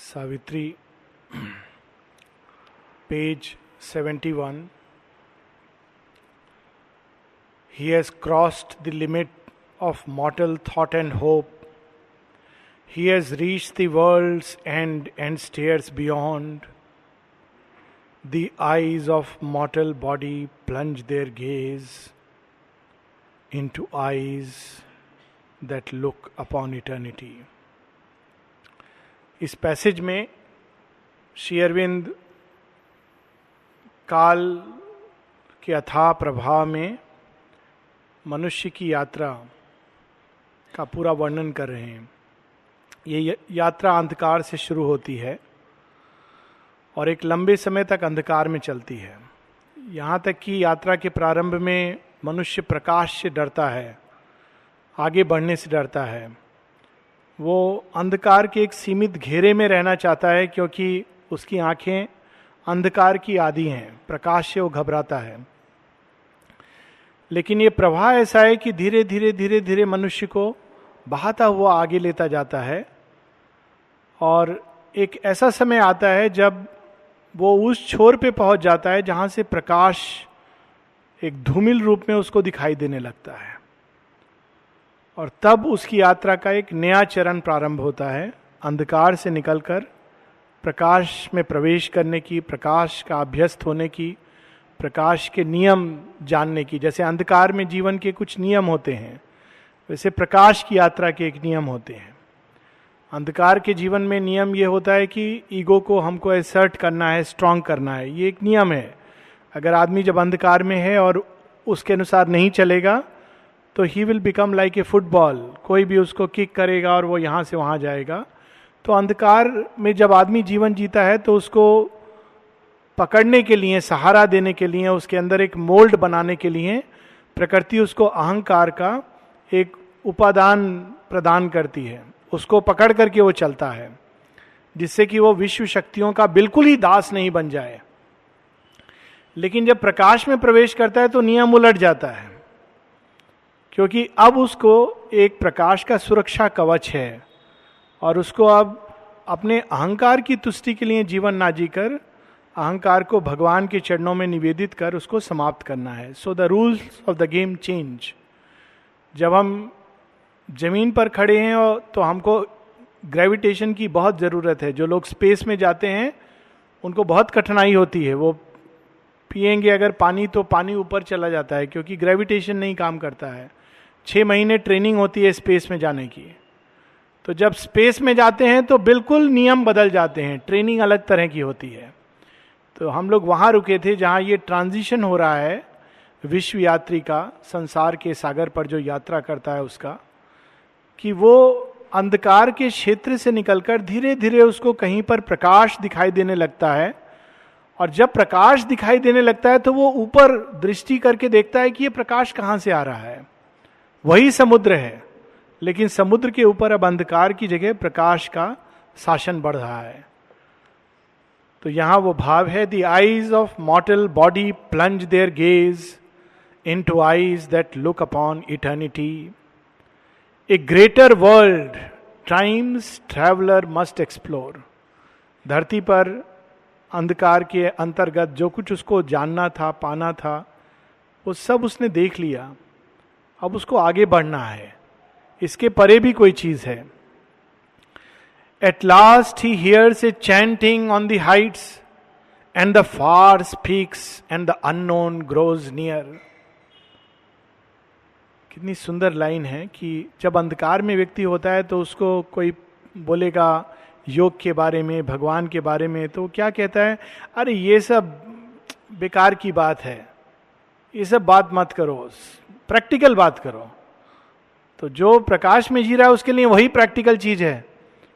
Savitri, page 71. He has crossed the limit of mortal thought and hope. He has reached the world's end and stares beyond. The eyes of mortal body plunge their gaze into eyes that look upon eternity. इस passage में श्री अरविंद काल के अथाह प्रभाव में मनुष्य की यात्रा का पूरा वर्णन कर रहे हैं। ये यात्रा अंधकार से शुरू होती है और एक लंबे समय तक अंधकार में चलती है। यहाँ तक कि यात्रा के प्रारंभ में मनुष्य प्रकाश से डरता है, आगे बढ़ने से डरता है। वो अंधकार के एक सीमित घेरे में रहना चाहता है क्योंकि उसकी आंखें अंधकार की आदी हैं, प्रकाश से वो घबराता है। लेकिन ये प्रवाह ऐसा है कि धीरे धीरे धीरे धीरे मनुष्य को बहाता हुआ आगे लेता जाता है और एक ऐसा समय आता है जब वो उस छोर पे पहुंच जाता है जहां से प्रकाश एक धूमिल रूप में उसको दिखाई देने लगता है और तब उसकी यात्रा का एक नया चरण प्रारंभ होता है, अंधकार से निकलकर प्रकाश में प्रवेश करने की, प्रकाश का अभ्यस्त होने की, प्रकाश के नियम जानने की। जैसे अंधकार में जीवन के कुछ नियम होते हैं, वैसे प्रकाश की यात्रा के एक नियम होते हैं। अंधकार के जीवन में नियम ये होता है कि ईगो को हमको एसर्ट करना है, स्ट्रांग करना है, ये एक नियम है। अगर आदमी जब अंधकार में है और उसके अनुसार नहीं चलेगा तो he will become like a football, कोई भी उसको किक करेगा और वो यहाँ से वहाँ जाएगा। तो अंधकार में जब आदमी जीवन जीता है तो उसको पकड़ने के लिए, सहारा देने के लिए, उसके अंदर एक मोल्ड बनाने के लिए प्रकृति उसको अहंकार का एक उपादान प्रदान करती है, उसको पकड़ करके वो चलता है जिससे कि वो विश्व शक्तियों का बिल्कुल ही दास नहीं बन जाए। लेकिन जब प्रकाश में प्रवेश करता है तो नियम उलट जाता है क्योंकि अब उसको एक प्रकाश का सुरक्षा कवच है और उसको अब अपने अहंकार की तुष्टि के लिए जीवन ना जीकर अहंकार को भगवान के चरणों में निवेदित कर उसको समाप्त करना है। So the rules of the game change. जब हम जमीन पर खड़े हैं तो हमको ग्रेविटेशन की बहुत ज़रूरत है। जो लोग स्पेस में जाते हैं उनको बहुत कठिनाई होती है, वो पिएंगे अगर पानी तो पानी ऊपर चला जाता है क्योंकि ग्रेविटेशन नहीं काम करता है। 6 महीने ट्रेनिंग होती है स्पेस में जाने की। तो जब स्पेस में जाते हैं तो बिल्कुल नियम बदल जाते हैं, ट्रेनिंग अलग तरह की होती है। तो हम लोग वहाँ रुके थे जहाँ ये ट्रांजिशन हो रहा है विश्व यात्री का, संसार के सागर पर जो यात्रा करता है उसका, कि वो अंधकार के क्षेत्र से निकलकर धीरे धीरे उसको कहीं पर प्रकाश दिखाई देने लगता है और जब प्रकाश दिखाई देने लगता है तो वो ऊपर दृष्टि करके देखता है कि ये प्रकाश कहाँ से आ रहा है। वही समुद्र है लेकिन समुद्र के ऊपर अब अंधकार की जगह प्रकाश का शासन बढ़ रहा है। तो यहां वो भाव है, the eyes of mortal body plunge their gaze into eyes that look upon eternity. A greater world time's traveller must explore. धरती पर अंधकार के अंतर्गत जो कुछ उसको जानना था, पाना था, वो सब उसने देख लिया। अब उसको आगे बढ़ना है, इसके परे भी कोई चीज है। At last he hears A chanting on the Heights and the far speaks and the unknown grows near. कितनी सुंदर लाइन है कि जब अंधकार में व्यक्ति होता है तो उसको कोई बोलेगा योग के बारे में, भगवान के बारे में, तो क्या कहता है, अरे ये सब बेकार की बात है, ये सब बात मत करो, प्रैक्टिकल बात करो। तो जो प्रकाश में जी रहा है उसके लिए वही प्रैक्टिकल चीज है।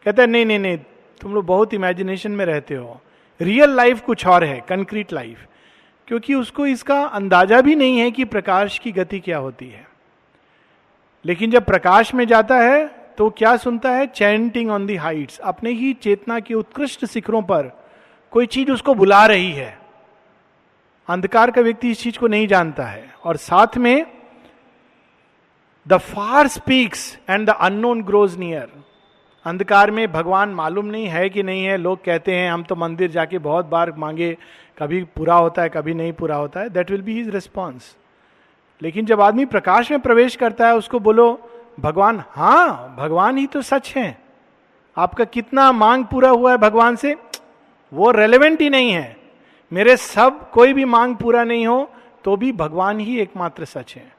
कहता है नहीं नहीं नहीं, तुम लोग बहुत इमेजिनेशन में रहते हो, रियल लाइफ कुछ और है, कंक्रीट लाइफ। क्योंकि उसको इसका अंदाजा भी नहीं है कि प्रकाश की गति क्या होती है। लेकिन जब प्रकाश में जाता है तो क्या सुनता है, चैंटिंग ऑन दी हाइट्स, अपने ही चेतना के उत्कृष्ट शिखरों पर कोई चीज उसको बुला रही है। अंधकार का व्यक्ति इस चीज को नहीं जानता है। और साथ में the far speaks and the unknown grows near. अंधकार में भगवान मालूम नहीं है कि नहीं है, लोग कहते हैं हम तो मंदिर जाके बहुत बार मांगे, कभी पूरा होता है कभी नहीं पूरा होता है, that will be his response. लेकिन जब आदमी प्रकाश में प्रवेश करता है, उसको बोलो भगवान, हाँ भगवान ही तो सच है, आपका कितना मांग पूरा हुआ है भगवान से वो रेलेवेंट ही नहीं है, मेरे सब कोई भी मांग पूरा नहीं हो तो भी भगवान ही एकमात्र सच है।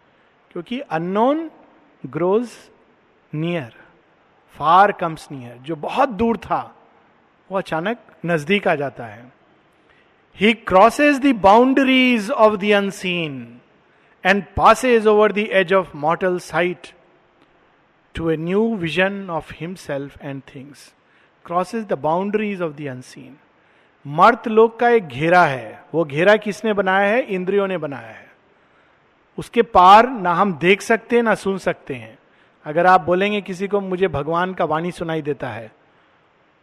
क्योंकि अननोन ग्रोज नियर, फार कम्स नियर, जो बहुत दूर था वो अचानक नजदीक आ जाता है। He crosses the boundaries of the unseen and passes over the edge of mortal sight to a new vision of himself and things. Crosses the boundaries of the unseen. मर्त लोक का एक घेरा है, वो घेरा किसने बनाया है? इंद्रियों ने बनाया है। उसके पार ना हम देख सकते हैं ना सुन सकते हैं। अगर आप बोलेंगे किसी को मुझे भगवान का वाणी सुनाई देता है,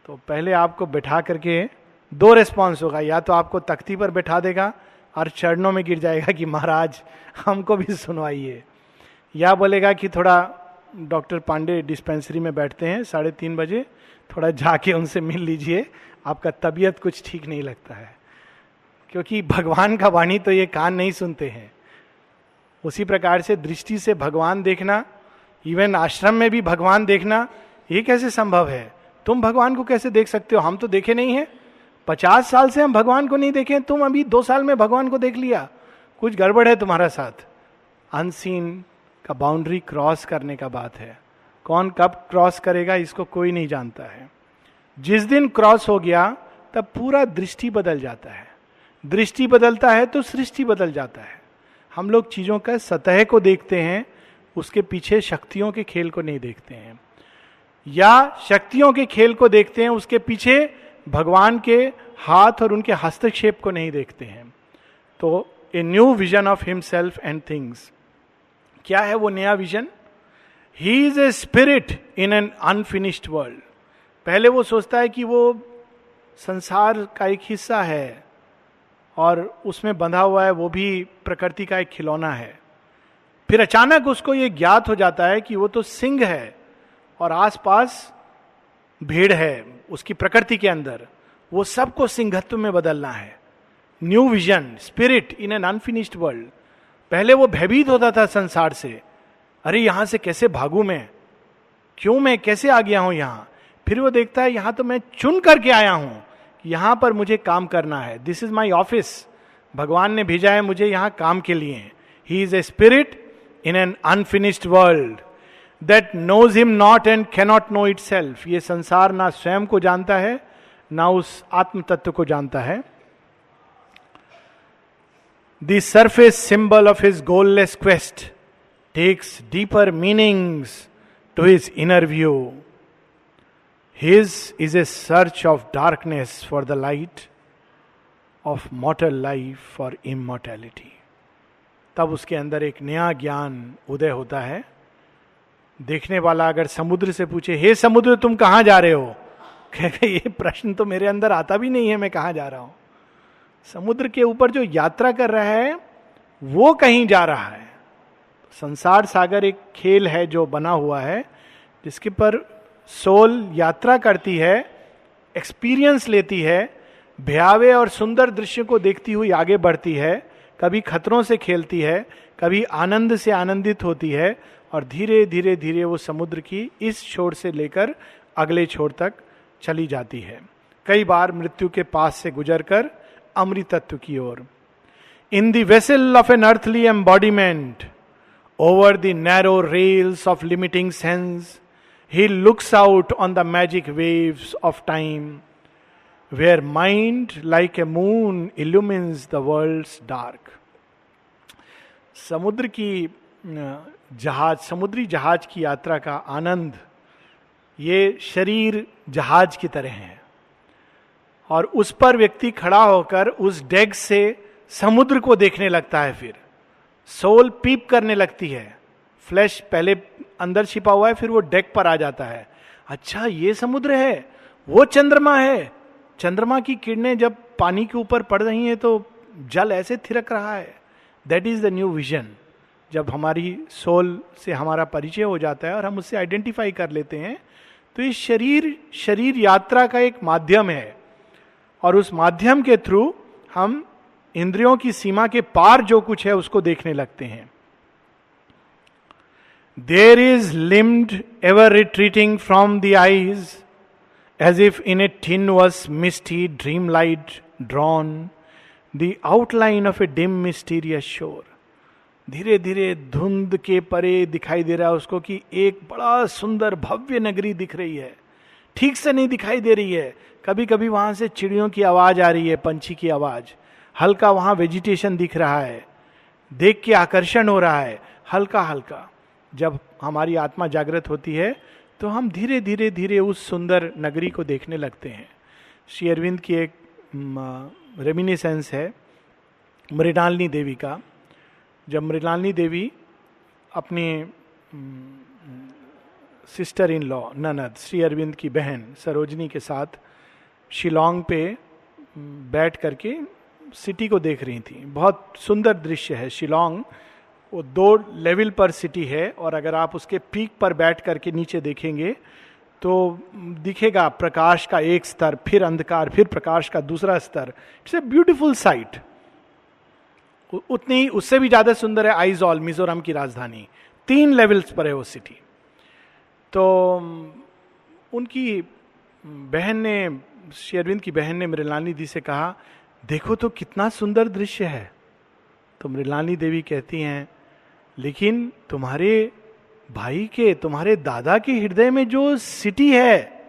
तो पहले आपको बैठा करके दो रिस्पॉन्स होगा, या तो आपको तख्ती पर बैठा देगा और चरणों में गिर जाएगा कि महाराज हमको भी सुनवाइए, या बोलेगा कि थोड़ा डॉक्टर पांडे डिस्पेंसरी में बैठते हैं 3:30 बजे, थोड़ा जाके उनसे मिल लीजिए, आपका तबीयत कुछ ठीक नहीं लगता है। क्योंकि भगवान का वाणी तो ये कान नहीं सुनते हैं। उसी प्रकार से दृष्टि से भगवान देखना, इवन आश्रम में भी भगवान देखना, ये कैसे संभव है? तुम भगवान को कैसे देख सकते हो? हम तो देखे नहीं है, 50 साल से हम भगवान को नहीं देखे, तुम अभी 2 साल में भगवान को देख लिया, कुछ गड़बड़ है तुम्हारा साथ। अनसीन का बाउंड्री क्रॉस करने का बात है। कौन कब क्रॉस करेगा इसको कोई नहीं जानता है। जिस दिन क्रॉस हो गया तब पूरा दृष्टि बदल जाता है। दृष्टि बदलता है तो सृष्टि बदल जाता है। हम लोग चीजों का सतह को देखते हैं, उसके पीछे शक्तियों के खेल को नहीं देखते हैं, या शक्तियों के खेल को देखते हैं, उसके पीछे भगवान के हाथ और उनके हस्तक्षेप को नहीं देखते हैं। तो ए new vision of himself and things. क्या है वो नया vision? He is a spirit in an unfinished world. पहले वो सोचता है कि वो संसार का एक हिस्सा है और उसमें बंधा हुआ है, वो भी प्रकृति का एक खिलौना है। फिर अचानक उसको ये ज्ञात हो जाता है कि वो तो सिंह है और आसपास भेड़ है उसकी प्रकृति के अंदर, वो सबको सिंहत्व में बदलना है। New vision, spirit in an unfinished world. पहले वो भयभीत होता था संसार से, अरे यहां से कैसे भागू मैं, क्यों मैं कैसे आ गया हूं यहां। फिर वो देखता है यहां तो मैं चुन करके आया हूं, यहां पर मुझे काम करना है, दिस इज माई ऑफिस, भगवान ने भेजा है मुझे यहां काम के लिए। He is a spirit in an unfinished world that knows him not and cannot know itself. ये संसार ना स्वयं को जानता है ना उस आत्म तत्व को जानता है। The surface symbol of his goalless quest takes deeper meanings to his inner view. His is a search of darkness for the light of mortal life for immortality. तब उसके अंदर एक नया ज्ञान उदय होता है। देखने वाला अगर समुद्र से पूछे, हे समुद्र तुम कहाँ जा रहे हो, कहेगा ये प्रश्न तो मेरे अंदर आता भी नहीं है, मैं कहाँ जा रहा हूं। समुद्र के ऊपर जो यात्रा कर रहा है वो कहीं जा रहा है। संसार सागर एक खेल है जो बना हुआ है, जिसके पर सोल यात्रा करती है, एक्सपीरियंस लेती है, भयावह और सुंदर दृश्य को देखती हुई आगे बढ़ती है, कभी खतरों से खेलती है, कभी आनंद से आनंदित होती है, और धीरे धीरे धीरे वो समुद्र की इस छोर से लेकर अगले छोर तक चली जाती है, कई बार मृत्यु के पास से गुजरकर अमृत तत्व की ओर। In the vessel of an earthly embodiment over the narrow rails of limiting sense he looks out on the magic waves of time where mind like a moon illumines the world's dark. समुद्र की जहाज, समुद्री जहाज की यात्रा का आनंद ये शरीर जहाज की तरह है, और उस पर व्यक्ति खड़ा होकर उस डेक से समुद्र को देखने लगता है। फिर सोल पीप करने लगती है, फ्लैश पहले अंदर छिपा हुआ है, फिर वो डेक पर आ जाता है। अच्छा ये समुद्र है, वो चंद्रमा है, चंद्रमा की किरणें जब पानी के ऊपर पड़ रही हैं तो जल ऐसे थिरक रहा है। That is the new vision. जब हमारी सोल से हमारा परिचय हो जाता है और हम उससे आइडेंटिफाई कर लेते हैं, तो ये शरीर यात्रा का एक माध्यम है, और उस माध्यम के थ्रू हम इंद्रियों की सीमा के पार जो कुछ है उसको देखने लगते हैं. There is limbed ever retreating from the eyes, as if in a tenuous misty dream light drawn, the outline of a dim mysterious shore. धीरे धीरे धुंध के परे दिखाई दे रहा है उसको कि एक बड़ा सुंदर भव्य नगरी दिख रही है. ठीक से नहीं दिखाई दे रही है, कभी कभी वहां से चिड़ियों की आवाज आ रही है, पंछी की आवाज, हल्का वहां वेजिटेशन दिख रहा है, देख के आकर्षण हो रहा है हल्का हल्का. जब हमारी आत्मा जागृत होती है तो हम धीरे धीरे धीरे उस सुंदर नगरी को देखने लगते हैं. श्री अरविंद की एक रेमिनिसेंस है मृणालिनी देवी का. जब मृणालिनी देवी अपनी सिस्टर इन लॉ ननद श्री अरविंद की बहन सरोजनी के साथ शिलोंग पे बैठ करके सिटी को देख रही थी. बहुत सुंदर दृश्य है. शिलोंग वो 2 लेवल पर सिटी है, और अगर आप उसके पीक पर बैठ करके नीचे देखेंगे तो दिखेगा प्रकाश का एक स्तर, फिर अंधकार, फिर प्रकाश का दूसरा स्तर. It's a beautiful sight. उतनी उससे भी ज्यादा सुंदर है आइजॉल, मिजोरम की राजधानी. 3 लेवल्स पर है वो सिटी. तो उनकी बहन ने, श्री अरविंद की बहन ने मृणालिनी दी से कहा, देखो तो कितना सुंदर दृश्य है. तो मृणालिनी देवी कहती हैं, लेकिन तुम्हारे भाई के, तुम्हारे दादा के हृदय में जो सिटी है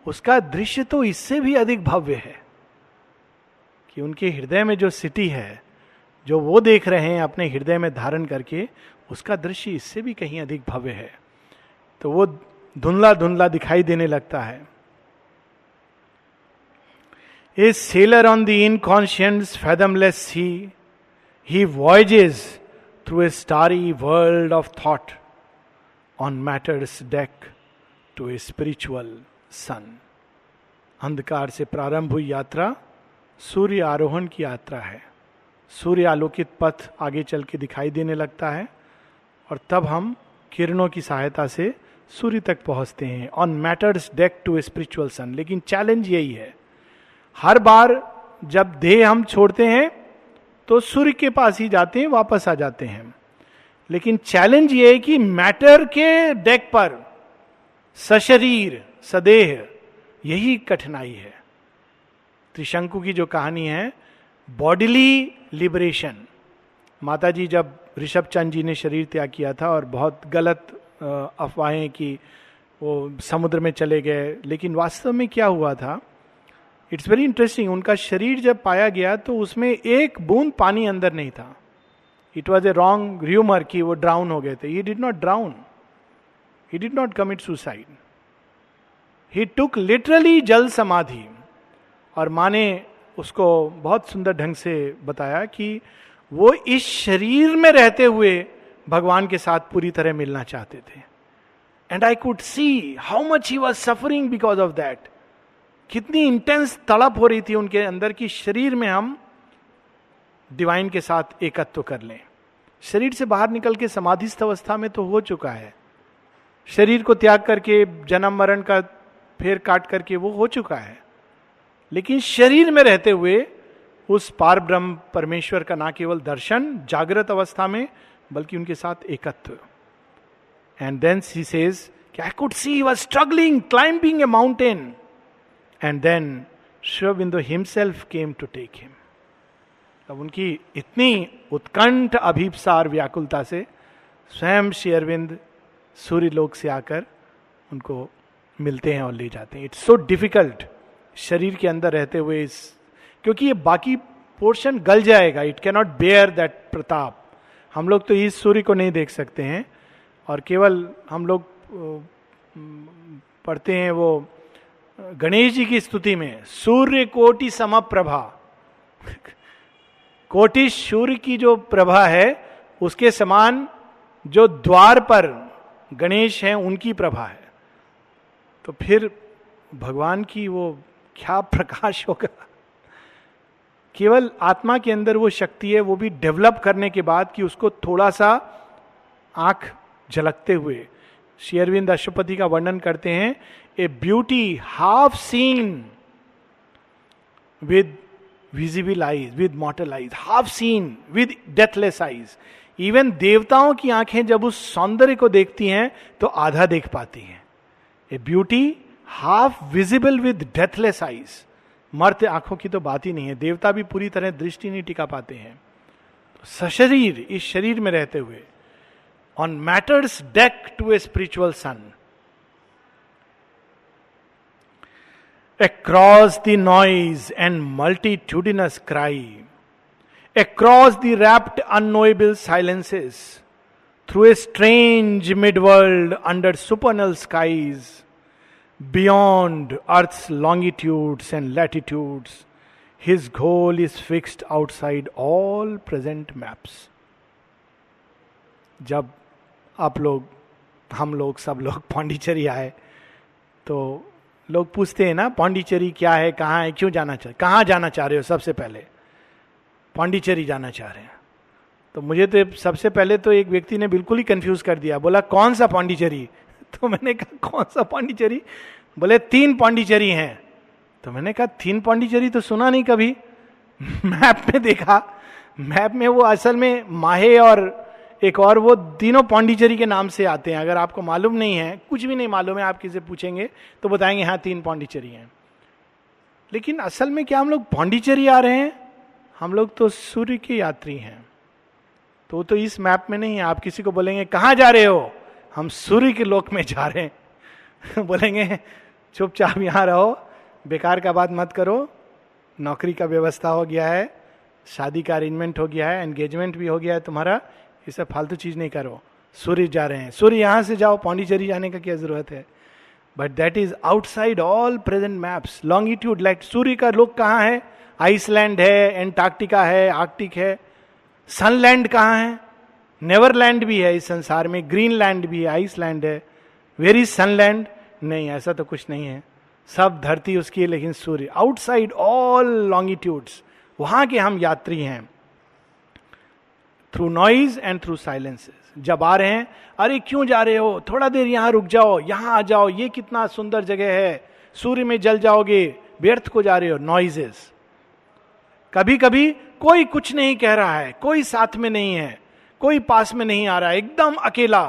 उसका दृश्य तो इससे भी अधिक भव्य है. कि उनके हृदय में जो सिटी है, जो वो देख रहे हैं अपने हृदय में धारण करके, उसका दृश्य इससे भी कहीं अधिक भव्य है. तो वो धुंधला धुंधला दिखाई देने लगता है. A sailor on the unconscious fathomless sea, he voyages through a starry world of thought on matter's deck to a spiritual sun. अंधकार से प्रारंभ हुई यात्रा सूर्य आरोहण की यात्रा है. सूर्य आलोकित पथ आगे चल के दिखाई देने लगता है, और तब हम किरणों की सहायता से सूर्य तक पहुंचते हैं. On matter's deck to a spiritual sun. लेकिन चैलेंज यही है, हर बार जब देह हम छोड़ते हैं तो सूर्य के पास ही जाते हैं, वापस आ जाते हैं. लेकिन चैलेंज ये है कि मैटर के डेक पर सशरीर सदेह, यही कठिनाई है. त्रिशंकु की जो कहानी है, बॉडीली लिबरेशन. माता जी जब ऋषभ चंद जी ने शरीर त्याग किया था और बहुत गलत अफवाहें की वो समुद्र में चले गए, लेकिन वास्तव में क्या हुआ था, इट्स वेरी इंटरेस्टिंग. उनका शरीर जब पाया गया तो उसमें एक बूंद पानी अंदर नहीं था. It was a wrong rumour कि वो ड्राउन हो गए थे. He did not drown, he did not commit suicide, he took literally जल समाधि. और माँ ने उसको बहुत सुंदर ढंग से बताया कि वो इस शरीर में रहते हुए भगवान के साथ पूरी तरह मिलना चाहते थे. And I could see how much he was suffering because of that. कितनी इंटेंस तड़प हो रही थी उनके अंदर कि शरीर में हम डिवाइन के साथ एकत्व कर लें. शरीर से बाहर निकल के समाधिस्थ अवस्था में तो हो चुका है, शरीर को त्याग करके जन्म मरण का फेर काट करके वो हो चुका है, लेकिन शरीर में रहते हुए उस पार ब्रह्म परमेश्वर का ना केवल दर्शन जागृत अवस्था में बल्कि उनके साथ एकत्व. And then he says I could see he was struggling climbing a mountain, and then Shri Aurobindo himself came to take him. अब उनकी इतनी उत्कंठ अभीप्सार व्याकुलता से स्वयं श्री अरविंद सूर्य लोक से आकर उनको मिलते हैं और ले जाते हैं. इट्स सो डिफिकल्ट शरीर के अंदर रहते हुए इस, क्योंकि ये बाकी पोर्शन गल जाएगा. इट कैनॉट बेयर दैट प्रताप. हम लोग तो इस सूर्य को नहीं देख सकते हैं, और केवल हम लोग पढ़ते हैं वो गणेश जी की स्तुति में, सूर्य कोटि समप्रभा. कोटि सूर्य की जो प्रभा है उसके समान जो द्वार पर गणेश हैं उनकी प्रभा है. तो फिर भगवान की वो क्या प्रकाश होगा. केवल आत्मा के अंदर वो शक्ति है, वो भी डेवलप करने के बाद कि उसको थोड़ा सा आंख झलकते हुए. श्री अरविंद अष्टपदी का वर्णन करते हैं, a beauty half seen with visible eyes, with mortal eyes, half seen with deathless eyes. Even देवताओं की आंखें जब उस सौंदर्य को देखती हैं तो आधा देख पाती हैं. A beauty half visible with deathless eyes. मर्त्य आंखों की तो बात ही नहीं है, देवता भी पूरी तरह दृष्टि नहीं टिका पाते हैं. सशरीर, इस शरीर में रहते हुए, on matter's deck to a spiritual sun. Across the noise and multitudinous cry, across the rapt unknowable silences, through a strange midworld under supernal skies, beyond earth's longitudes and latitudes, his goal is fixed outside all present maps. जब आप लोग, हम लोग, सब लोग पौंडीचेरी आए तो लोग पूछते हैं ना, पौंडीचेरी क्या है, कहाँ है, क्यों जाना चाह, कहाँ जाना चाह रहे हो. सबसे पहले पौंडीचेरी जाना चाह रहे हैं. तो मुझे तो सबसे पहले तो एक व्यक्ति ने बिल्कुल ही कंफ्यूज कर दिया, बोला कौन सा पौंडीचेरी. तो मैंने कहा कौन सा पौंडीचेरी. बोले 3 पौंडीचेरी हैं. तो मैंने कहा 3 पौंडीचेरी तो सुना नहीं कभी. मैप में देखा, मैप में वो असल में माहे और एक और वो तीनों पौंडीचेरी के नाम से आते हैं. अगर आपको मालूम नहीं है, कुछ भी नहीं मालूम है, आप किसी पूछेंगे तो बताएंगे हाँ 3 पौंडीचेरी हैं. लेकिन असल में क्या हम लोग पौंडीचेरी आ रहे हैं? हम लोग तो सूर्य के यात्री हैं. तो इस मैप में नहीं है. आप किसी को बोलेंगे कहाँ जा रहे हो, हम सूर्य के लोक में जा रहे हैं. बोलेंगे चुपचाप यहाँ रहो, बेकार का बात मत करो, नौकरी का व्यवस्था हो गया है, शादी का अरेंजमेंट हो गया है, एंगेजमेंट भी हो गया है तुम्हारा, ये सब फालतू चीज नहीं करो. सूर्य जा रहे हैं, सूर्य यहां से जाओ, पौंडीचेरी जाने का क्या जरूरत है. But that is outside all present maps. Longitude, like सूर्य का लोक कहाँ है? आइसलैंड है, एंटार्क्टिका है, आर्कटिक है. सनलैंड कहाँ है? नेवरलैंड भी है इस संसार में, ग्रीनलैंड भी है, आइसलैंड है. Where is sunland? नहीं, ऐसा तो कुछ नहीं है, सब धरती उसकी है. लेकिन सूर्य आउटसाइड ऑल लॉन्गिट्यूड्स, वहां के हम यात्री हैं. Through noise and through silences. जब आ रहे हैं, अरे क्यों जा रहे हो, थोड़ा देर यहां रुक जाओ, यहां आ जाओ, ये कितना सुंदर जगह है, सूर्य में जल जाओगे, व्यर्थ को जा रहे हो. नॉइजेस. कभी कभी कोई कुछ नहीं कह रहा है, कोई साथ में नहीं है, कोई पास में नहीं आ रहा है, एकदम अकेला,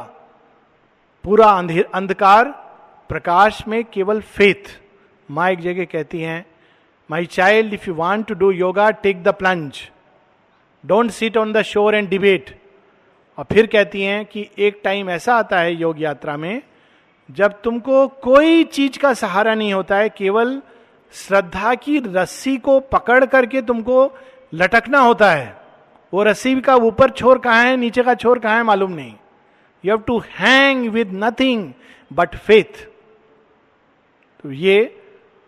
पूरा अंधकार, प्रकाश में केवल फेथ. माँ एक जगह कहती हैं, my child if you want to do yoga take the plunge, don't sit on the shore and debate. और फिर कहती हैं कि एक टाइम ऐसा आता है योग यात्रा में जब तुमको कोई चीज का सहारा नहीं होता है, केवल श्रद्धा की रस्सी को पकड़ करके तुमको लटकना होता है. वो रस्सी का ऊपर छोर कहाँ है, नीचे का छोर कहाँ है, मालूम नहीं. You have to hang with nothing but faith. तो ये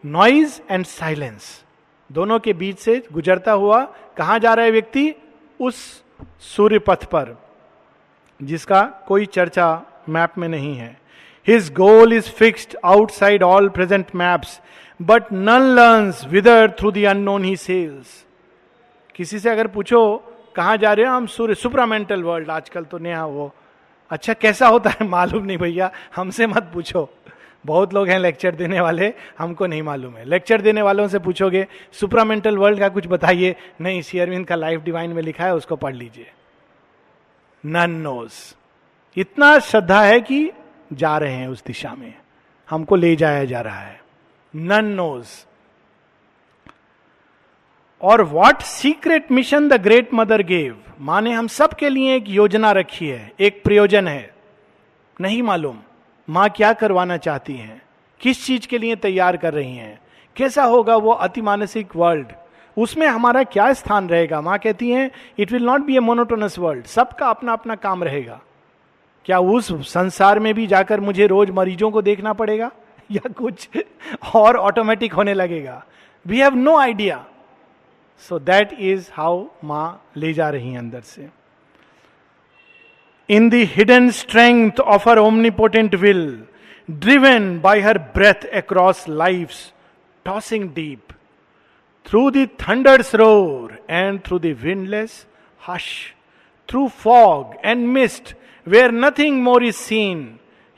नॉइज एंड साइलेंस दोनों के बीच से गुजरता हुआ कहां जा रहा है व्यक्ति? उस सूर्य पथ पर जिसका कोई चर्चा मैप में नहीं है. His goal is fixed outside all present maps but none learns whither through the unknown he sails. किसी से अगर पूछो कहां जा रहे हो, हम सूर्य, सुप्रामेंटल वर्ल्ड. आजकल तो नया वो, अच्छा कैसा होता है मालूम नहीं भैया, हमसे मत पूछो. बहुत लोग हैं लेक्चर देने वाले, हमको नहीं मालूम है. लेक्चर देने वालों से पूछोगे सुप्रामेंटल वर्ल्ड का कुछ बताइए, नहीं, श्री अरविंद का लाइफ डिवाइन में लिखा है, उसको पढ़ लीजिए. None knows. इतना श्रद्धा है कि जा रहे हैं उस दिशा में, हमको ले जाया जा रहा है. None knows. और what secret mission the great mother gave. माँ ने हम सब के लिए एक योजना रखी है, एक प्रयोजन है. नहीं मालूम माँ क्या करवाना चाहती हैं, किस चीज के लिए तैयार कर रही हैं, कैसा होगा वो अतिमानसिक वर्ल्ड, उसमें हमारा क्या स्थान रहेगा. माँ कहती हैं it will not be A monotonous world. सबका अपना अपना काम रहेगा. क्या उस संसार में भी जाकर मुझे रोज मरीजों को देखना पड़ेगा या कुछ और ऑटोमेटिक होने लगेगा? We have no idea. So that is how माँ ले जा रही हैं अंदर से. In the hidden strength of her omnipotent will, driven by her breath across life's tossing deep, through the thunder's roar and through the windless hush, through fog and mist where nothing more is seen,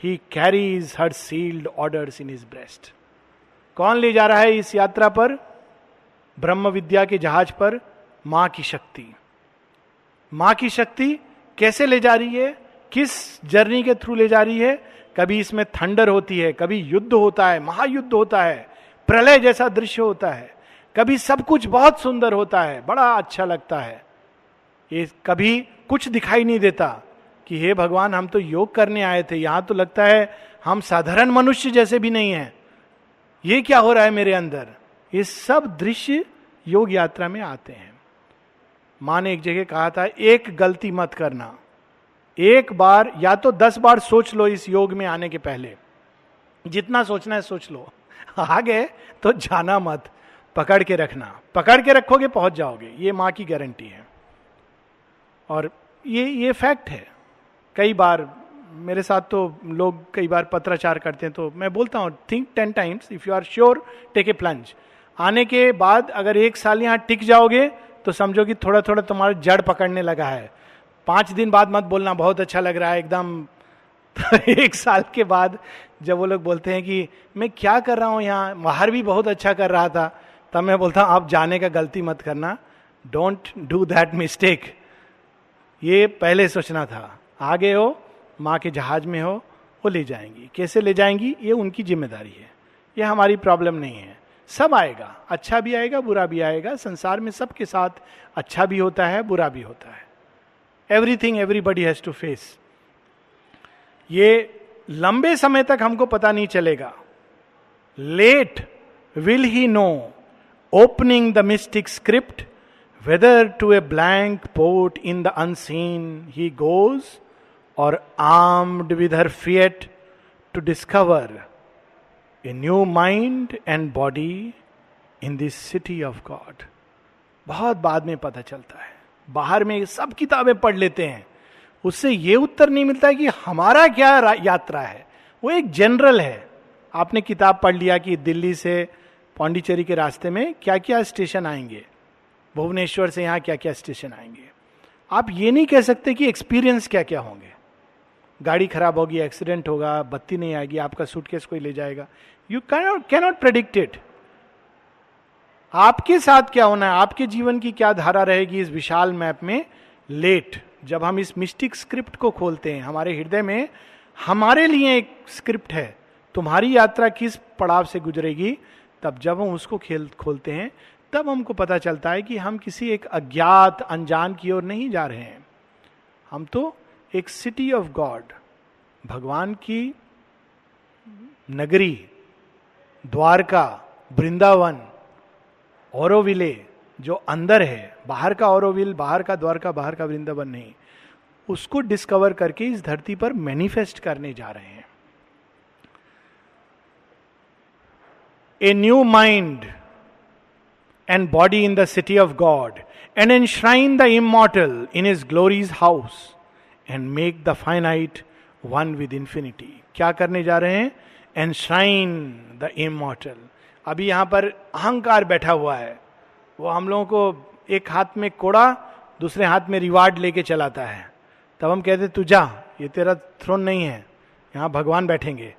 he carries her sealed orders in his breast. कौन ले जा रहा है इस यात्रा पर? ब्रह्म विद्या के जहाज पर मां की शक्ति. मां की शक्ति कैसे ले जा रही है, किस जर्नी के थ्रू ले जा रही है? कभी इसमें थंडर होती है, कभी युद्ध होता है, महायुद्ध होता है, प्रलय जैसा दृश्य होता है, कभी सब कुछ बहुत सुंदर होता है, बड़ा अच्छा लगता है. ये कभी कुछ दिखाई नहीं देता कि हे भगवान, हम तो योग करने आए थे, यहां तो लगता है हम साधारण मनुष्य जैसे भी नहीं हैं, ये क्या हो रहा है मेरे अंदर. ये सब दृश्य योग यात्रा में आते हैं. मां ने एक जगह कहा था, एक गलती मत करना. एक बार या तो 10 बार सोच लो इस योग में आने के पहले, जितना सोचना है सोच लो. आ गए तो जाना मत, पकड़ के रखना. पकड़ के रखोगे पहुंच जाओगे, ये मां की गारंटी है. और ये फैक्ट है. कई बार मेरे साथ तो लोग कई बार पत्राचार करते हैं, तो मैं बोलता हूँ think 10 times, if you are sure take a plunge. आने के बाद अगर 1 साल यहाँ टिक जाओगे तो समझो कि थोड़ा थोड़ा तुम्हारा जड़ पकड़ने लगा है. 5 दिन बाद मत बोलना बहुत अच्छा लग रहा है एकदम. 1 साल के बाद जब वो लोग बोलते हैं कि मैं क्या कर रहा हूँ यहाँ, बाहर भी बहुत अच्छा कर रहा था, तब मैं बोलता हूँ आप जाने का गलती मत करना. Don't do that mistake. ये पहले सोचना था. आगे हो, माँ के जहाज में हो, वो ले जाएंगी. कैसे ले जाएंगी ये उनकी जिम्मेदारी है, ये हमारी प्रॉब्लम नहीं है. सब आएगा, अच्छा भी आएगा, बुरा भी आएगा. संसार में सबके साथ अच्छा भी होता है, बुरा भी होता है. Everything everybody has to face. ये लंबे समय तक हमको पता नहीं चलेगा. Late will he know, opening the mystic script, whether to a blank port in the unseen he goes, or armed with her fiat to discover a new mind and body in this city of God. बहुत बाद में पता चलता है. बाहर में सब किताबें पढ़ लेते हैं, उससे ये उत्तर नहीं मिलता कि हमारा क्या यात्रा है. वो एक जनरल है. आपने किताब पढ़ लिया कि दिल्ली से पौंडीचेरी के रास्ते में क्या क्या स्टेशन आएंगे, भुवनेश्वर से यहाँ क्या क्या स्टेशन आएंगे. आप ये नहीं कह सकते कि एक्सपीरियंस क्या क्या होंगे. गाड़ी खराब होगी, एक्सीडेंट होगा, बत्ती नहीं आएगी, आपका सूटकेस कोई ले जाएगा. You cannot predict it. आपके साथ क्या होना है, आपके जीवन की क्या धारा रहेगी इस विशाल मैप में. लेट, जब हम इस मिस्टिक स्क्रिप्ट को खोलते हैं, हमारे हृदय में हमारे लिए एक स्क्रिप्ट है, तुम्हारी यात्रा किस पड़ाव से गुजरेगी, तब जब हम उसको खोलते हैं, तब हमको पता चलता है कि हम किसी एक अज्ञात अनजान की ओर नहीं जा रहे हैं. हम तो एक सिटी ऑफ गॉड, भगवान की नगरी, द्वारका, वृंदावन, औरोविले जो अंदर है, बाहर का औरोविल, बाहर का द्वारका, बाहर का वृंदावन नहीं, उसको डिस्कवर करके इस धरती पर मैनिफेस्ट करने जा रहे हैं. A new mind and body in the city of God, and enshrine the immortal in his glory's house, and make the finite one with infinity. क्या करने जा रहे हैं? Enshrine the immortal. अभी यहां पर अहंकार बैठा हुआ है, वो हम लोगों को एक हाथ में कोड़ा, दूसरे हाथ में रिवार्ड लेके चलाता है. तब हम कहते तू जा, ये तेरा थ्रोन नहीं है, यहां भगवान बैठेंगे.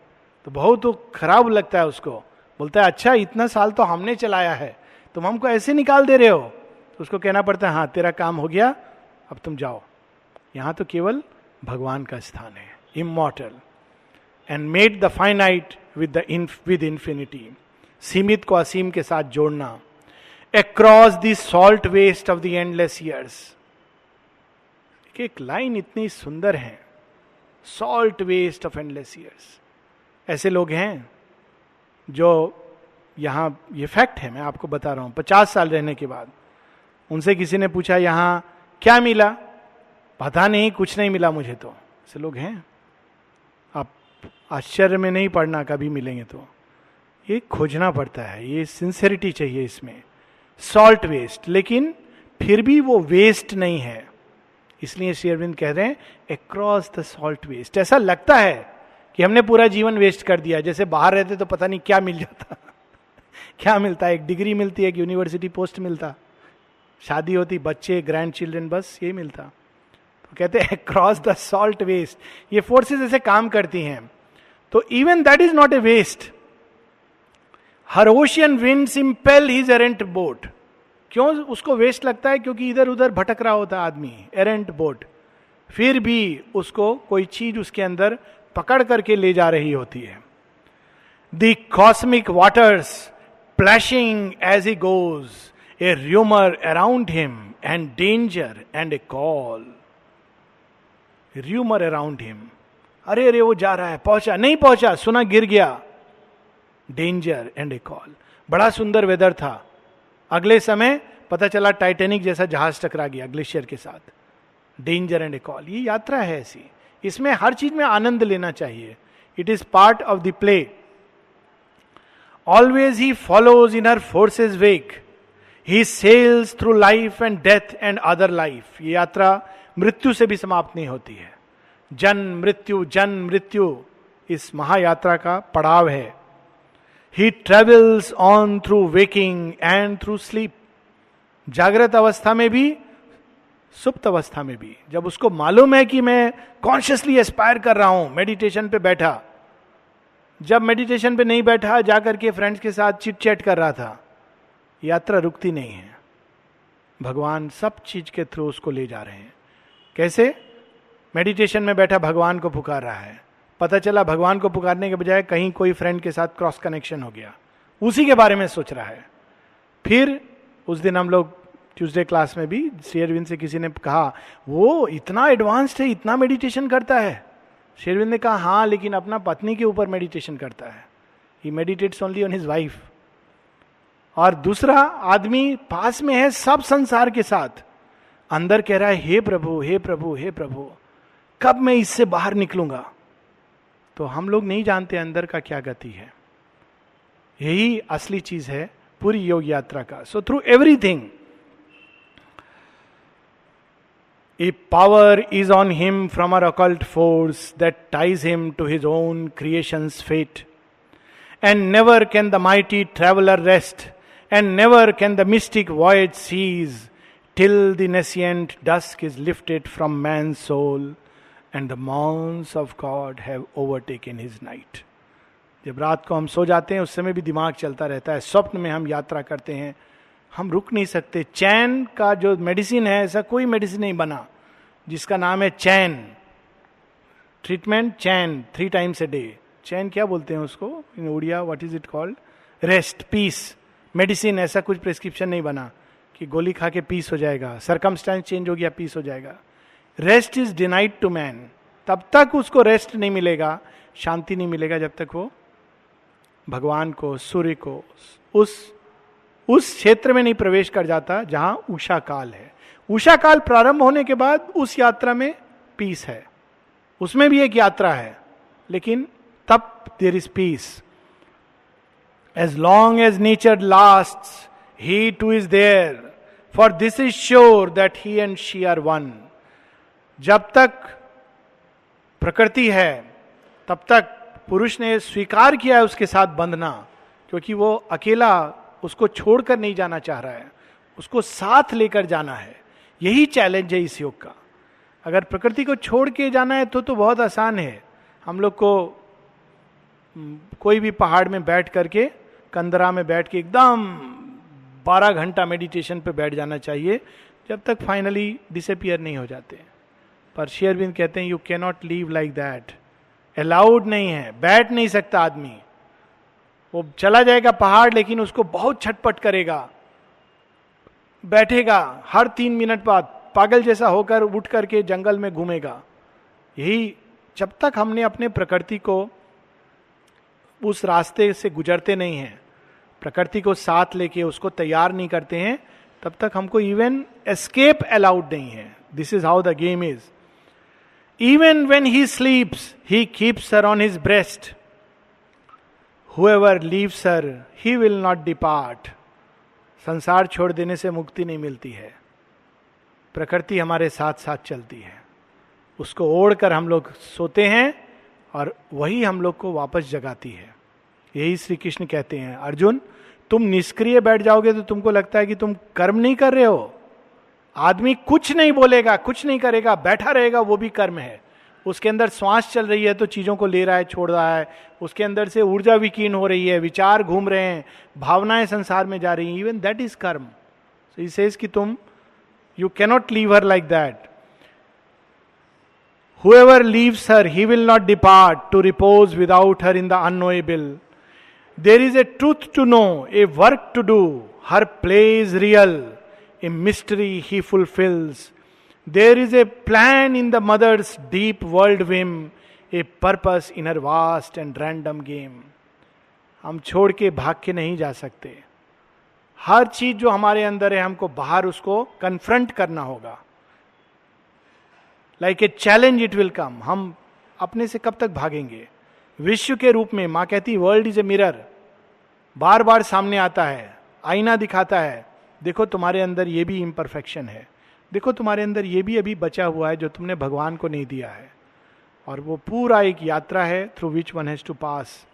तो बहुत तो खराब लगता है उसको. बोलता है अच्छा, इतना साल तो हमने चलाया है, तुम हमको ऐसे निकाल दे रहे हो. तो उसको कहना पड़ता है हाँ तेरा काम हो गया, अब तुम जाओ. यहां तो केवल भगवान का स्थान है. Immortal and made the finite with infinity. सीमित को असीम के साथ जोड़ना. Across the salt waste of the endless years. एक लाइन इतनी सुंदर है, salt waste of endless years. ऐसे लोग हैं जो यहां, ये फैक्ट है, मैं आपको बता रहा हूं, 50 साल रहने के बाद उनसे किसी ने पूछा यहां क्या मिला, पता नहीं, कुछ नहीं मिला मुझे. तो ऐसे लोग हैं. आप आश्चर्य में नहीं पड़ना कभी मिलेंगे तो. ये खोजना पड़ता है, ये सिंसेरिटी चाहिए इसमें. सॉल्ट वेस्ट, लेकिन फिर भी वो वेस्ट नहीं है. इसलिए श्री अरविंद कह रहे हैं अक्रॉस द सॉल्ट वेस्ट. ऐसा लगता है कि हमने पूरा जीवन वेस्ट कर दिया, जैसे बाहर रहते तो पता नहीं क्या मिल जाता. क्या मिलता है? एक डिग्री मिलती है, एक यूनिवर्सिटी पोस्ट मिलता, शादी होती, बच्चे, ग्रैंड चिल्ड्रन, बस ये मिलता. तो कहते हैं क्रॉस द सॉल्ट वेस्ट. ये फोर्सेस ऐसे काम करती हैं. तो even that is not a waste. Her ocean winds impel his errant boat. क्यों उसको वेस्ट लगता है? क्योंकि इधर उधर भटक रहा होता है आदमी, एरेंट बोट. फिर भी उसको कोई चीज उसके अंदर पकड़ करके ले जा रही होती है. The cosmic waters plashing as he goes, a rumour around him and danger and a call. Rumour around him, अरे अरे वो जा रहा है, पहुंचा नहीं पहुंचा, सुना गिर गया. Danger and a call. बड़ा सुंदर वेदर था, अगले समय पता चला टाइटैनिक जैसा जहाज टकरा गया ग्लेशियर के साथ. Danger and a call. ये यात्रा है ऐसी, इसमें हर चीज में आनंद लेना चाहिए. It is part of the play. Always he follows in her forces wake, he sails through life and death and other life. ये यात्रा मृत्यु से भी समाप्त नहीं होती है. जन्म मृत्यु इस महायात्रा का पड़ाव है. ही travels on through waking and through sleep. जागृत अवस्था में भी, सुप्त अवस्था में भी. जब उसको मालूम है कि मैं कॉन्शियसली एस्पायर कर रहा हूं, मेडिटेशन पे बैठा, जब मेडिटेशन पे नहीं बैठा, जाकर के फ्रेंड्स के साथ चिट चैट कर रहा था, यात्रा रुकती नहीं है. भगवान सब चीज के थ्रू उसको ले जा रहे हैं. कैसे? मेडिटेशन में बैठा भगवान को पुकार रहा है, पता चला भगवान को पुकारने के बजाय कहीं कोई फ्रेंड के साथ क्रॉस कनेक्शन हो गया, उसी के बारे में सोच रहा है. फिर उस दिन हम लोग ट्यूसडे क्लास में भी श्री अरविंद से किसी ने कहा, वो इतना एडवांस्ड है, इतना मेडिटेशन करता है. श्री अरविंद ने कहा, हाँ लेकिन अपना पत्नी के ऊपर मेडिटेशन करता है. He meditates only on his wife. और दूसरा आदमी पास में है सब संसार के साथ, अंदर कह रहा है, हे प्रभु हे प्रभु हे प्रभु, कब मैं इससे बाहर निकलूंगा. तो हम लोग नहीं जानते अंदर का क्या गति है. यही असली चीज है पूरी योग यात्रा का. So through everything a power is on him from an occult force that ties him to his own creation's fate. And never can the mighty traveller rest, and never can the mystic voyage cease, till the nascent dusk is lifted from man soul and the mons of God have overtaken his night. जब रात को हम सो जाते हैं उस समय भी दिमाग चलता रहता है, स्वप्न में हम यात्रा करते हैं, हम रुक नहीं सकते. चैन का जो मेडिसिन है, ऐसा कोई मेडिसिन नहीं बना जिसका नाम है चैन. ट्रीटमेंट चैन 3 times a day. चैन क्या बोलते हैं उसको in Odia, what is it called? Rest, peace. Medicine ऐसा कुछ प्रिस्क्रिप्शन नहीं बना कि गोली खा के पीस हो जाएगा, सरकमस्टेंस चेंज हो गया पीस हो जाएगा. Rest is denied to man. तब तक उसको रेस्ट नहीं मिलेगा, शांति नहीं मिलेगा, जब तक वो भगवान को, सूर्य को, उस क्षेत्र में नहीं प्रवेश कर जाता जहां उषा काल है. उषा काल प्रारंभ होने के बाद उस यात्रा में पीस है. उसमें भी एक यात्रा है, लेकिन तब there is peace. As long as nature lasts, he too is there, for this is sure that he and she are one. जब तक प्रकृति है तब तक पुरुष ने स्वीकार किया है उसके साथ बंधना, क्योंकि वो अकेला उसको छोड़कर नहीं जाना चाह रहा है, उसको साथ लेकर जाना है. यही चैलेंज है इस योग का. अगर प्रकृति को छोड़ के जाना है तो बहुत आसान है. हम लोग को कोई भी पहाड़ में बैठ करके, कंदरा में बैठ के एकदम 12 घंटा मेडिटेशन पे बैठ जाना चाहिए, जब तक फाइनली डिसअपियर नहीं हो जाते. पर श्री अरविंद कहते हैं you can not leave like that. Allowed नहीं है, बैठ नहीं सकता आदमी. वो चला जाएगा पहाड़, लेकिन उसको बहुत छटपट करेगा, बैठेगा, हर 3 मिनट बाद पागल जैसा होकर उठ करके जंगल में घूमेगा. यही जब तक हमने अपने प्रकृति को उस रास्ते से गुजरते नहीं हैं, प्रकृति को साथ लेके उसको तैयार नहीं करते हैं, तब तक हमको इवन एस्केप अलाउड नहीं है. This is how the game is. Even when he sleeps, he keeps her on his breast. Whoever leaves her, he will not depart. संसार छोड़ देने से मुक्ति नहीं मिलती है. प्रकृति हमारे साथ साथ चलती है, उसको ओढ़कर हम लोग सोते हैं और वही हम लोग को वापस जगाती है. यही श्री कृष्ण कहते हैं, अर्जुन तुम निष्क्रिय बैठ जाओगे तो तुमको लगता है कि तुम कर्म नहीं कर रहे हो. आदमी कुछ नहीं बोलेगा, कुछ नहीं करेगा, बैठा रहेगा, वो भी कर्म है. उसके अंदर श्वास चल रही है तो चीजों को ले रहा है, छोड़ रहा है, उसके अंदर से ऊर्जा विकीर्ण हो रही है, विचार घूम रहे हैं, भावनाएं संसार में जा रही हैं, इवन दैट इज कर्म. सो ही सेज कि तुम, you cannot leave her like that. Whoever leaves her, he will not depart to repose without her in the unknowable. There is a truth to know, a work to do. Her play is real, a mystery he fulfills. There is a plan in the mother's deep world whim, a purpose in her vast and random game. हम छोड़ के भाग के नहीं जा सकते. हर चीज जो हमारे अंदर है हमको बाहर उसको कन्फ्रंट करना होगा. Like a challenge it will come. हम अपने से कब तक भागेंगे? विश्व के रूप में माँ कहती वर्ल्ड इज ए मिरर, बार बार सामने आता है, आईना दिखाता है, देखो तुम्हारे अंदर ये भी इम्परफेक्शन है, देखो तुम्हारे अंदर ये भी अभी बचा हुआ है जो तुमने भगवान को नहीं दिया है. और वो पूरा एक यात्रा है through which one has to pass.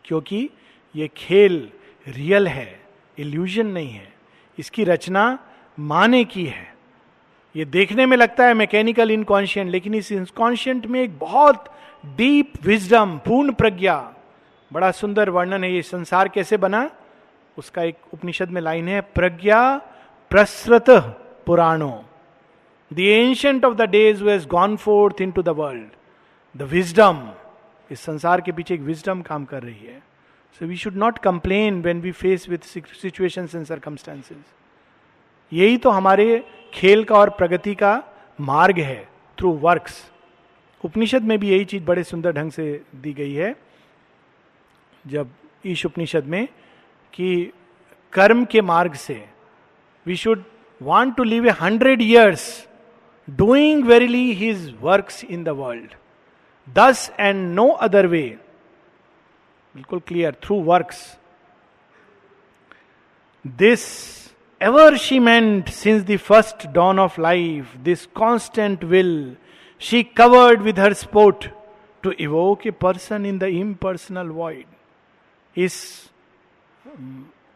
क्योंकि ये खेल रियल है, इल्यूजन नहीं है. इसकी रचना माँ ने की है. ये देखने में लगता है मैकेनिकल इनकॉन्शियंट, लेकिन इस इनकॉन्शियंट में एक बहुत डीप विजडम, पूर्ण प्रज्ञा. बड़ा सुंदर वर्णन है ये संसार कैसे बना. उसका एक उपनिषद में लाइन है, प्रज्ञा प्रसृत पुराणो, the ancient of the days who has gone fourth into the world. The wisdom, इस संसार के पीछे एक विजडम काम कर रही है. So we should not complain when we face with situations and circumstances. यही तो हमारे खेल का और प्रगति का मार्ग है, थ्रू वर्क्स. उपनिषद में भी यही चीज बड़े सुंदर ढंग से दी गई है, जब ईश उपनिषद में, कि कर्म के मार्ग से we should want to live 100 years doing verily his works in the world, thus and no other way. बिल्कुल clear, through works. This ever she meant since the first dawn of life, this constant will she covered with her sport to evoke a person in the impersonal void. इस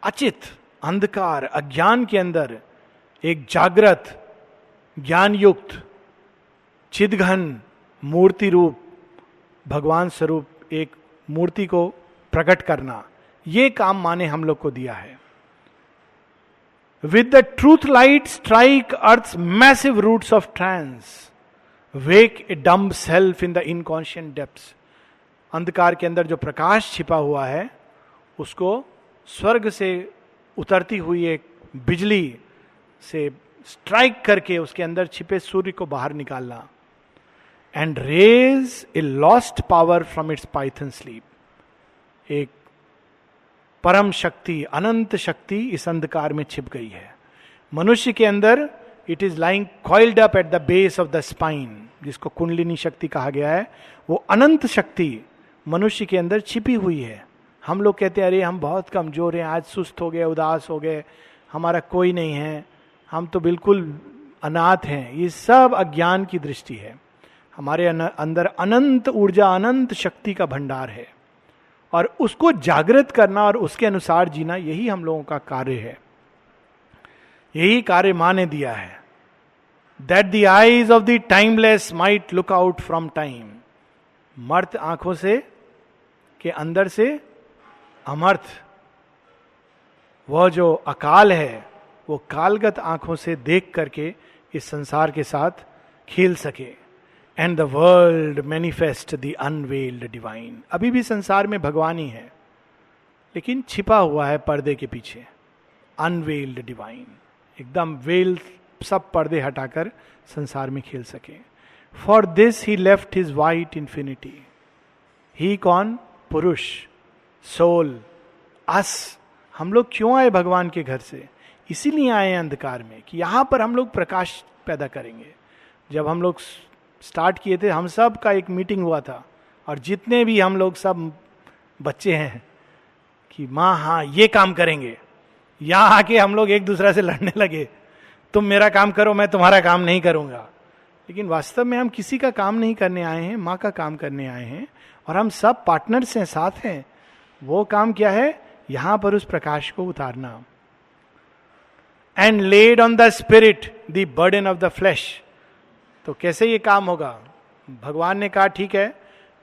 अचित अंधकार अज्ञान के अंदर एक जागृत ज्ञान युक्त चिदघन मूर्ति रूप भगवान स्वरूप एक मूर्ति को प्रकट करना, ये काम माने हम लोग को दिया है. With the truth light strike earth's massive roots of trance. Wake a dumb self in the inconscient depths. अंधकार के अंदर जो प्रकाश छिपा हुआ है उसको स्वर्ग से उतरती हुई एक बिजली से स्ट्राइक करके उसके अंदर छिपे सूर्य को बाहर निकालना. And raise a lost power from its python sleep. एक परम शक्ति, अनंत शक्ति इस अंधकार में छिप गई है. मनुष्य के अंदर it is lying coiled up at the base of the spine, जिसको कुंडलिनी शक्ति कहा गया है. वो अनंत शक्ति मनुष्य के अंदर छिपी हुई है. हम लोग कहते हैं अरे हम बहुत कमजोर हैं, आज सुस्त हो गए, उदास हो गए, हमारा कोई नहीं है, हम तो बिल्कुल अनाथ हैं. ये सब अज्ञान की दृष्टि है. हमारे अंदर अनंत ऊर्जा, अनंत शक्ति का भंडार है, और उसको जागृत करना और उसके अनुसार जीना, यही हम लोगों का कार्य है. यही कार्य मां ने दिया है. That the eyes of the timeless might look out from time. मर्त आंखों से के अंदर से अमर्थ, वह जो अकाल है, वो कालगत आंखों से देख करके इस संसार के साथ खेल सके. And the world manifest the unveiled divine. अभी भी संसार में भगवान ही है, लेकिन छिपा हुआ है पर्दे के पीछे. अनवेल्ड डिवाइन, एकदम वेल, सब पर्दे हटाकर संसार में खेल सके. For this he left his white infinity. He कौन? पुरुष, सोल, अस. हम लोग क्यों आए भगवान के घर से? इसीलिए आए अंधकार में कि यहां पर हम लोग प्रकाश पैदा करेंगे. जब हम लोग स्टार्ट किए थे, हम सब का एक मीटिंग हुआ था, और जितने भी हम लोग सब बच्चे हैं कि माँ हाँ ये काम करेंगे, यहां आके हम लोग एक दूसरे से लड़ने लगे, तुम मेरा काम करो, मैं तुम्हारा काम नहीं करूंगा. लेकिन वास्तव में हम किसी का काम नहीं करने आए हैं, माँ का काम करने आए हैं, और हम सब पार्टनर्स हैं, साथ हैं. वो काम क्या है? यहां पर उस प्रकाश को उतारना. And laid on the spirit the burden of the flash. तो कैसे ये काम होगा? भगवान ने कहा ठीक है,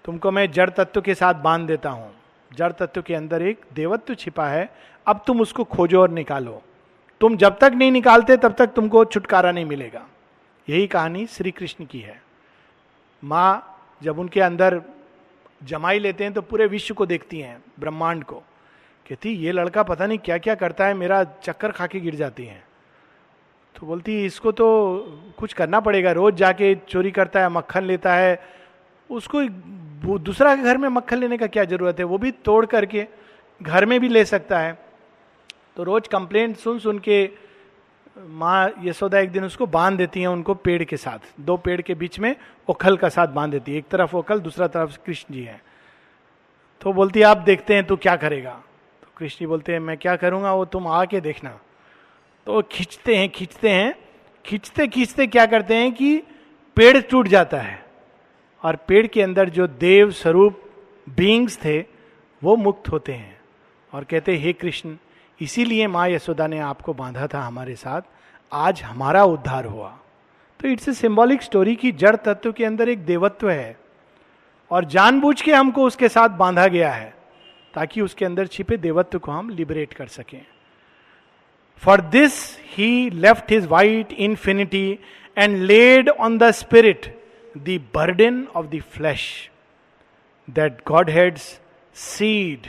तुमको मैं जड़ तत्व के साथ बांध देता हूं, जड़ तत्व के अंदर एक देवत्व छिपा है, अब तुम उसको खोजो और निकालो। तुम जब तक नहीं निकालते तब तक तुमको छुटकारा नहीं मिलेगा। यही कहानी श्री कृष्ण की है। माँ जब उनके अंदर जमाई लेते हैं तो पूरे विश्व को देखती हैं, ब्रह्मांड को, कहती ये लड़का पता नहीं क्या क्या करता है, मेरा चक्कर खा के गिर जाती हैं। तो बोलती है इसको तो कुछ करना पड़ेगा, रोज जाके चोरी करता है, मक्खन लेता है, उसको दूसरा के घर में मक्खन लेने का क्या जरूरत है, वो भी तोड़ करके घर में भी ले सकता है। तो रोज कंप्लेंट सुन सुन के माँ यशोदा एक दिन उसको बांध देती हैं, उनको पेड़ के साथ, दो पेड़ के बीच में ओखल का साथ बांध देती है, एक तरफ ओखल दूसरा तरफ कृष्ण जी है। तो बोलती है आप देखते हैं तू क्या करेगा। तो कृष्ण जी बोलते हैं मैं क्या करूंगा, वो तुम आके देखना। तो खींचते हैं खींचते हैं, खींचते खींचते क्या करते हैं कि पेड़ टूट जाता है और पेड़ के अंदर जो देव स्वरूप बीइंग्स थे वो मुक्त होते हैं और कहते हैं हे कृष्ण, इसीलिए माँ यशोदा ने आपको बांधा था हमारे साथ, आज हमारा उद्धार हुआ। तो इट्स ए सिंबॉलिक स्टोरी की जड़ तत्व के अंदर एक देवत्व है और जानबूझ के हमको उसके साथ बांधा गया है ताकि उसके अंदर छिपे देवत्व को हम लिबरेट कर सकें। For this he left his white infinity and laid on the spirit the burden of the flash, that God heads seed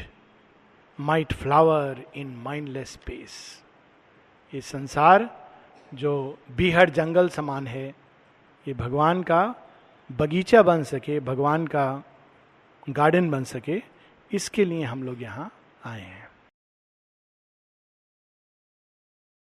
might flower in mindless space। ये संसार जो बीहड़ जंगल समान है, ये भगवान का बगीचा बन सके, भगवान का गार्डन बन सके, इसके लिए हम लोग यहाँ आए हैं।